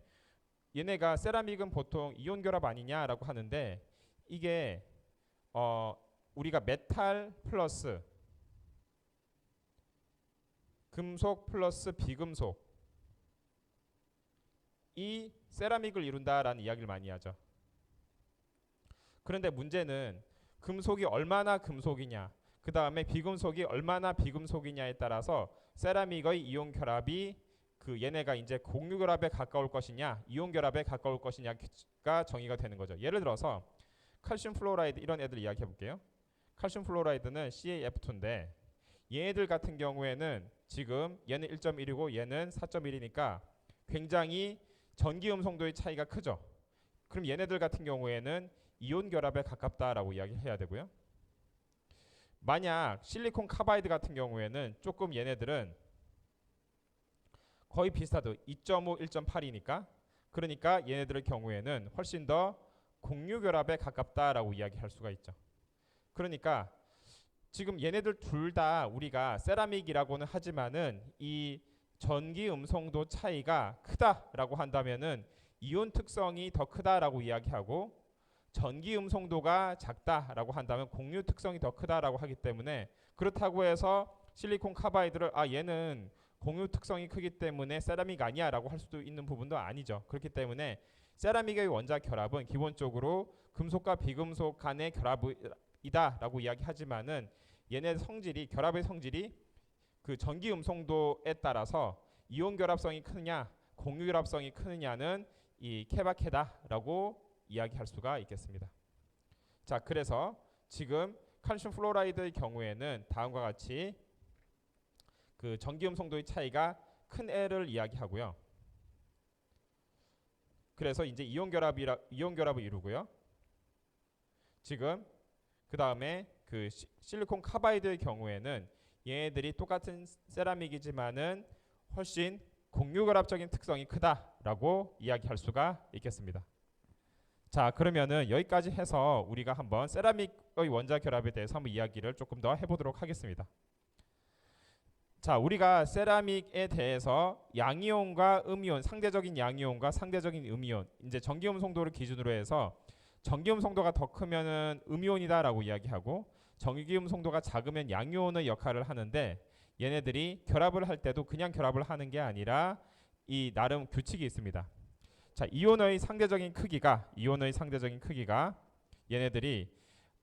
Speaker 1: 얘네가 세라믹은 보통 이온 결합 아니냐라고 하는데 이게 우리가 메탈 플러스 금속 플러스 비금속 이 세라믹을 이룬다라는 이야기를 많이 하죠. 그런데 문제는 금속이 얼마나 금속이냐, 그 다음에 비금속이 얼마나 비금속이냐에 따라서 세라믹의 이온 결합이 그 얘네가 이제 공유 결합에 가까울 것이냐, 이온 결합에 가까울 것이냐가 정의가 되는 거죠. 예를 들어서 칼슘 플로라이드 이런 애들 이야기해 볼게요. 칼슘 플로라이드는 CaF2인데 얘네들 같은 경우에는 지금 얘는 1.1이고 얘는 4.1이니까 굉장히 전기 음성도의 차이가 크죠. 그럼 얘네들 같은 경우에는 이온 결합에 가깝다라고 이야기해야 되고요. 만약 실리콘 카바이드 같은 경우에는 조금 얘네들은 거의 비슷하죠. 2.5, 1.8이니까. 그러니까 얘네들의 경우에는 훨씬 더 공유 결합에 가깝다라고 이야기할 수가 있죠. 그러니까 지금 얘네들 둘 다 우리가 세라믹이라고는 하지만은 이 전기 음성도 차이가 크다라고 한다면은 이온 특성이 더 크다라고 이야기하고 전기 음성도가 작다라고 한다면 공유 특성이 더 크다라고 하기 때문에 그렇다고 해서 실리콘 카바이드를 얘는 공유 특성이 크기 때문에 세라믹 아니야라고 할 수도 있는 부분도 아니죠. 그렇기 때문에 세라믹의 원자 결합은 기본적으로 금속과 비금속 간의 결합이다라고 이야기하지만은 얘네 성질이 결합의 성질이 그 전기 음성도에 따라서 이온 결합성이 크느냐 공유 결합성이 크느냐는 이 케바케다라고 이야기할 수가 있겠습니다. 자, 그래서 지금 칼슘 플로라이드의 경우에는 다음과 같이 그 전기 음성도의 차이가 큰 애를 이야기하고요. 그래서 이제 이온 결합을 이루고요. 지금 그 다음에 그 실리콘 카바이드의 경우에는 얘네들이 똑같은 세라믹이지만은 훨씬 공유 결합적인 특성이 크다라고 이야기할 수가 있겠습니다. 자, 그러면은 여기까지 해서 우리가 한번 세라믹의 원자 결합에 대해서 한번 이야기를 조금 더 해보도록 하겠습니다. 자, 우리가 세라믹에 대해서 양이온과 음이온, 상대적인 양이온과 상대적인 음이온, 이제 전기음 성도를 기준으로 해서 전기음 성도가 더 크면은 음이온이다라고 이야기하고 전기음 성도가 작으면 양이온의 역할을 하는데 얘네들이 결합을 할 때도 그냥 결합을 하는 게 아니라 이 나름 규칙이 있습니다. 자, 이온의 상대적인 크기가 얘네들이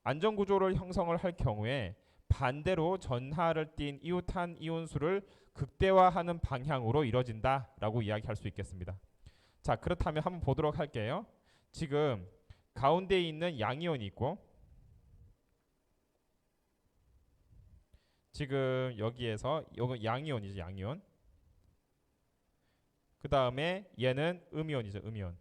Speaker 1: 안전 구조를 형성을 할 경우에 반대로 전하를 띤 이웃한 이온수를 극대화하는 방향으로 이뤄진다라고 이야기할 수 있겠습니다. 자, 그렇다면 한번 보도록 할게요. 지금 가운데에 있는 양이온이 있고 지금 여기에서 이건 양이온이죠, 양이온. 그 다음에 얘는 음이온이죠, 음이온.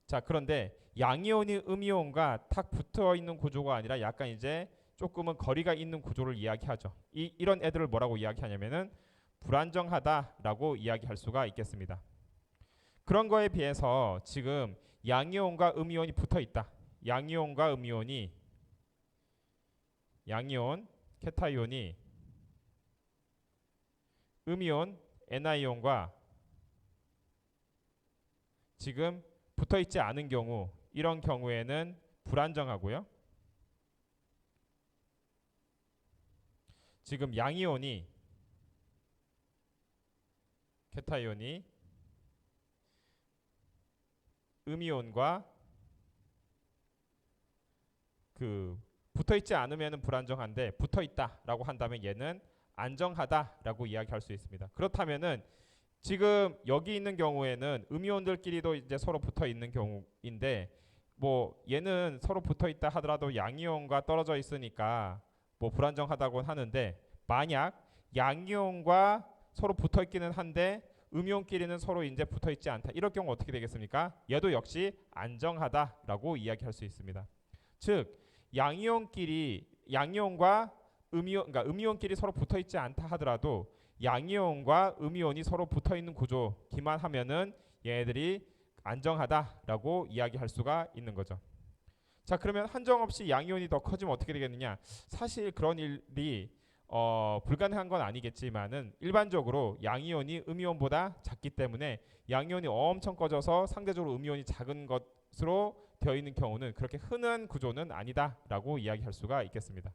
Speaker 1: 자, 그런데 양이온이 음이온과 탁 붙어 있는 구조가 아니라 약간 이제 조금은 거리가 있는 구조를 이야기하죠. 이런 애들을 뭐라고 이야기하냐면은 불안정하다라고 이야기할 수가 있겠습니다. 그런 거에 비해서 지금 양이온과 음이온이 붙어 있다. 양이온과 음이온이 양이온, 케타이온이 음이온 Ni온과 지금 붙어 있지 않은 경우, 이런 경우에는 불안정하고요. 지금 양이온이 케타이온이 음이온과 붙어 있지 않으면 불안정한데 붙어 있다라고 한다면 얘는 안정하다라고 이야기할 수 있습니다. 그렇다면은 지금 여기 있는 경우에는 음이온들끼리도 이제 서로 붙어 있는 경우인데 뭐 얘는 서로 붙어 있다 하더라도 양이온과 떨어져 있으니까 뭐 불안정하다고 하는데, 만약 양이온과 서로 붙어 있기는 한데 음이온끼리는 서로 이제 붙어 있지 않다, 이럴 경우 어떻게 되겠습니까? 얘도 역시 안정하다라고 이야기할 수 있습니다. 즉 양이온과 그러니까 음이온끼리 서로 붙어 있지 않다 하더라도 양이온과 음이온이 서로 붙어 있는 구조기만 하면은 얘네들이 안정하다라고 이야기할 수가 있는 거죠. 자, 그러면 한정없이 양이온이 더 커지면 어떻게 되겠느냐? 사실 그런 일이 불가능한 건 아니겠지만은 일반적으로 양이온이 음이온보다 작기 때문에 양이온이 엄청 커져서 상대적으로 음이온이 작은 것으로 되어 있는 경우는 그렇게 흔한 구조는 아니다라고 이야기할 수가 있겠습니다.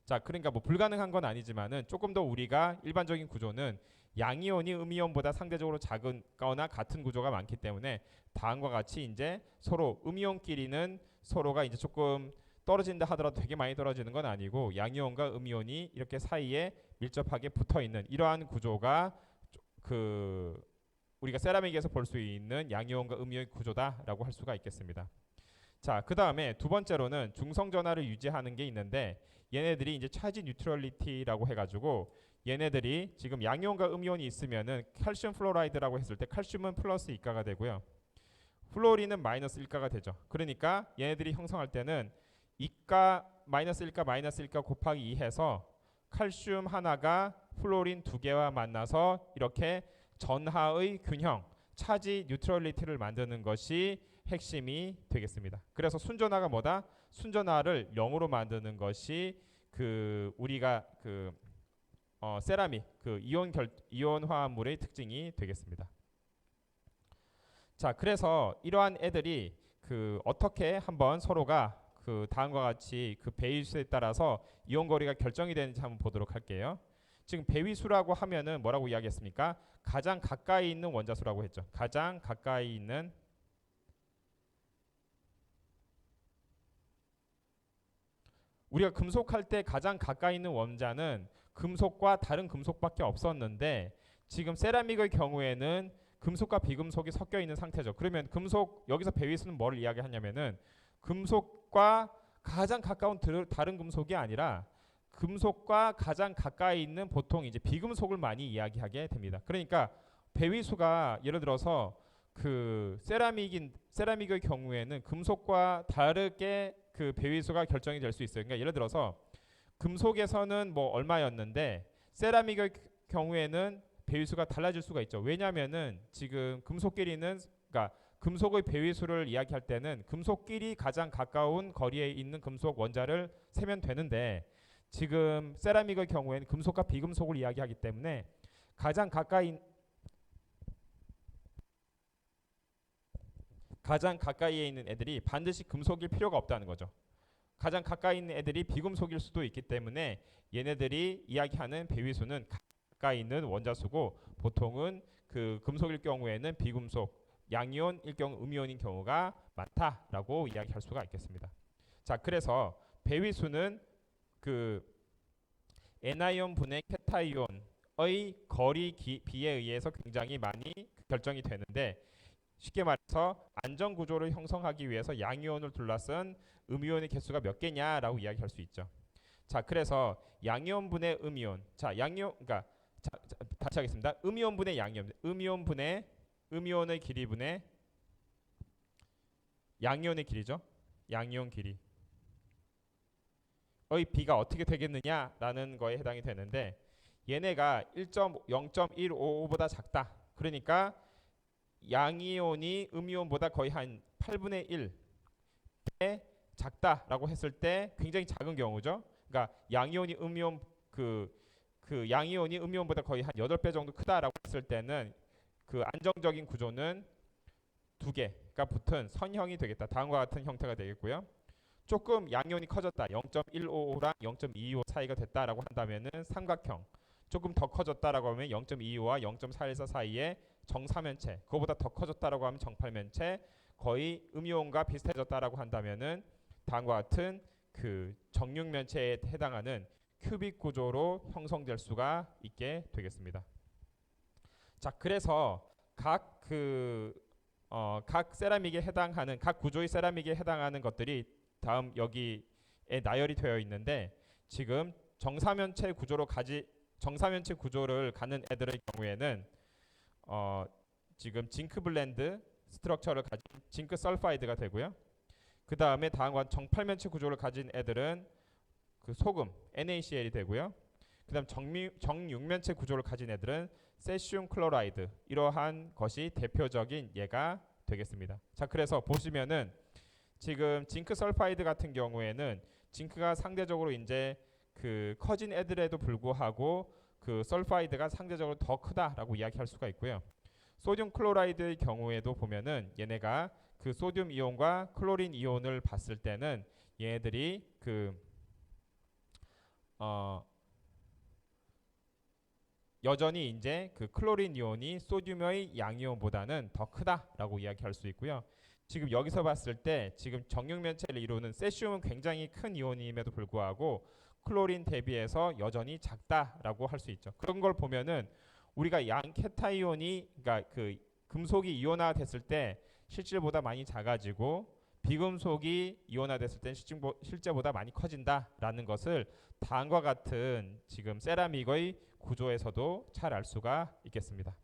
Speaker 1: 자, 그러니까 뭐 불가능한 건 아니지만은 조금 더 우리가 일반적인 구조는 양이온이 음이온보다 상대적으로 작거나 같은 구조가 많기 때문에 다음과 같이 이제 서로 음이온끼리는 서로가 이제 조금 떨어진다 하더라도 되게 많이 떨어지는 건 아니고 양이온과 음이온이 이렇게 사이에 밀접하게 붙어 있는 이러한 구조가 우리가 세라믹에서 볼 수 있는 양이온과 음이온 구조다라고 할 수가 있겠습니다. 자, 그 다음에 두 번째로는 중성 전하를 유지하는 게 있는데, 얘네들이 이제 차지 뉴트럴리티라고 해가지고 얘네들이 지금 양이온과 음이온이 있으면은 칼슘 플로라이드라고 했을 때 칼슘은 플러스 2가가 되고요, 플로린은 마이너스 1가가 되죠. 그러니까 얘네들이 형성할 때는 2가 마이너스 1가 마이너스 1가 곱하기 2 해서 칼슘 하나가 플로린 2개와 만나서 이렇게 전하의 균형, 차지 뉴트럴리티를 만드는 것이 핵심이 되겠습니다. 그래서 순전하가 뭐다? 순전하를 0으로 만드는 것이 우리가 세라믹 이온 화합물의 특징이 되겠습니다. 자, 그래서 이러한 애들이 어떻게 한번 서로가 다음과 같이 배위수에 따라서 이온 거리가 결정이 되는지 한번 보도록 할게요. 지금 배위수라고 하면은 뭐라고 이야기했습니까? 가장 가까이 있는 원자수라고 했죠. 가장 가까이 있는 우리가 금속할 때 가장 가까이 있는 원자는 금속과 다른 금속밖에 없었는데, 지금 세라믹의 경우에는 금속과 비금속이 섞여 있는 상태죠. 그러면 금속, 여기서 배위수는 뭘 이야기하냐면은 금속과 가장 가까운 다른 금속이 아니라 금속과 가장 가까이 있는 보통 이제 비금속을 많이 이야기하게 됩니다. 그러니까 배위수가 예를 들어서 세라믹의 경우에는 금속과 다르게 배위수가 결정이 될 수 있어요. 그러니까 예를 들어서 금속에서는 뭐 얼마였는데 세라믹의 경우에는 배위수가 달라질 수가 있죠. 왜냐하면은 지금 금속끼리는, 그러니까 금속의 배위수를 이야기할 때는 금속끼리 가장 가까운 거리에 있는 금속 원자를 세면 되는데, 지금 세라믹의 경우에는 금속과 비금속을 이야기하기 때문에 가장 가까이에 있는 애들이 반드시 금속일 필요가 없다는 거죠. 가장 가까이 있는 애들이 비금속일 수도 있기 때문에 얘네들이 이야기하는 배위수는 가까이 있는 원자수고, 보통은 금속일 경우에는 비금속, 양이온일 경우 음이온인 경우가 많다라고 이야기할 수가 있겠습니다. 자, 그래서 배위수는 Ni온 분의 케타이온의 거리 비에 의해서 굉장히 많이 결정이 되는데, 쉽게 말해서 안정 구조를 형성하기 위해서 양이온을 둘러싼 음이온의 개수가 몇 개냐라고 이야기할 수 있죠. 자, 그래서 양이온 분의 음이온, 그러니까 다시 하겠습니다. 음이온 분의 양이온, 음이온 분의 음이온의 길이 분의 양이온의 길이죠. 양이온 길이 의 비가 어떻게 되겠느냐라는 거에 해당이 되는데, 얘네가 0.155보다 작다. 그러니까 양이온이 음이온보다 거의 한 8분의 1에 작다라고 했을 때 굉장히 작은 경우죠. 그러니까 양이온이 음이온 그 양이온이 음이온보다 거의 한 8배 정도 크다라고 했을 때는 그 안정적인 구조는 두 개가 붙은 선형이 되겠다. 다음과 같은 형태가 되겠고요. 조금 양이온이 커졌다. 0.155랑 0.225 차이가 됐다라고 한다면은 삼각형. 조금 더 커졌다라고 하면 0.25와 0.414 사이에 정사면체. 그거보다 더 커졌다라고 하면 정팔면체. 거의 음이온과 비슷해졌다라고 한다면은 다음과 같은 그 정육면체에 해당하는 큐빅 구조로 형성될 수가 있게 되겠습니다. 자, 그래서 각 세라믹에 해당하는 각 구조의 세라믹에 해당하는 것들이 다음 여기에 나열이 되어 있는데 지금 정사면체 구조를 가는 애들의 경우에는 지금 징크 블렌드 스트럭처를 가진 징크 설파이드가 되고요. 그 다음에 다음과 정팔면체 구조를 가진 애들은 그 소금 NaCl이 되고요. 그 다음 정육면체 구조를 가진 애들은 세슘 클로라이드, 이러한 것이 대표적인 예가 되겠습니다. 자, 그래서 보시면은 지금 징크 설파이드 같은 경우에는 징크가 상대적으로 이제 그 커진 애들에도 불구하고 그 설파이드가 상대적으로 더 크다라고 이야기할 수가 있고요. 소듐 클로라이드의 경우에도 보면은 얘네가 그 소듐 이온과 클로린 이온을 봤을 때는 얘네들이 여전히 이제 그 클로린 이온이 소듐의 양이온보다는 더 크다라고 이야기할 수 있고요. 지금 여기서 봤을 때 지금 정육면체를 이루는 세슘은 굉장히 큰 이온임에도 불구하고 클로린 대비해서 여전히 작다라고 할 수 있죠. 그런 걸 보면은 우리가 양 케타이온이 그러니까 그 금속이 이온화 됐을 때 실질보다 많이 작아지고 비금속이 이온화됐을 때 실제보다 많이 커진다라는 것을 다음과 같은 지금 세라믹의 구조에서도 잘 알 수가 있겠습니다.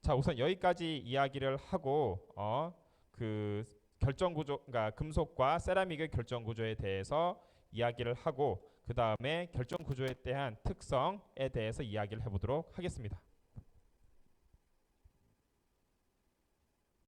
Speaker 1: 자, 우선 여기까지 이야기를 하고 그 결정 구조, 그러니까 금속과 세라믹의 결정 구조에 대해서 이야기를 하고 그 다음에 결정 구조에 대한 특성에 대해서 이야기를 해보도록 하겠습니다.